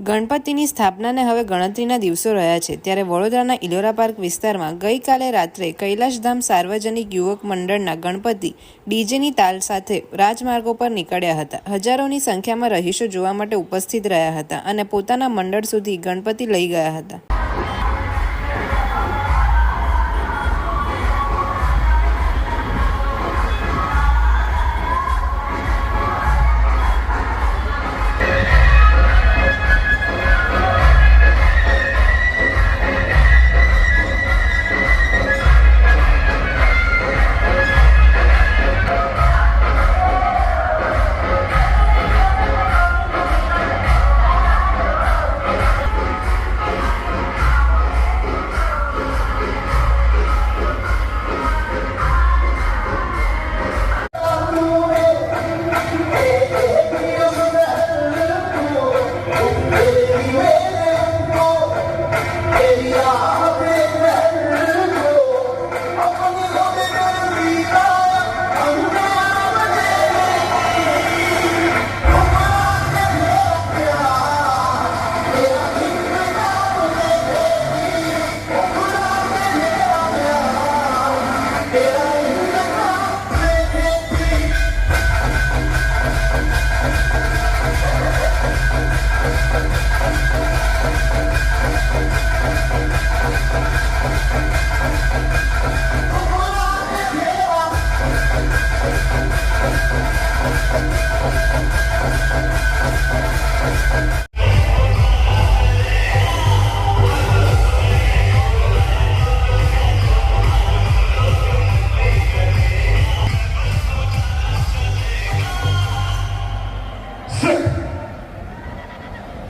ગણપતિની સ્થાપનાને હવે ગણતરીના દિવસો રહ્યા છે ત્યારે વડોદરાના ઇલોરા પાર્ક વિસ્તારમાં ગઈકાલે રાત્રે કૈલાશધામ સાર્વજનિક યુવક મંડળના ગણપતિ ડીજેની તાલ સાથે રાજમાર્ગો પર નીકળ્યા હતા। હજારોની સંખ્યામાં રહીશો જોવા માટે ઉપસ્થિત રહ્યા હતા અને પોતાના મંડળ સુધી ગણપતિ લઈ ગયા હતા।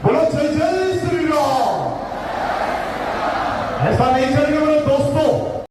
बोलो जय जय श्री राम। ऐसा नहीं चलेगा।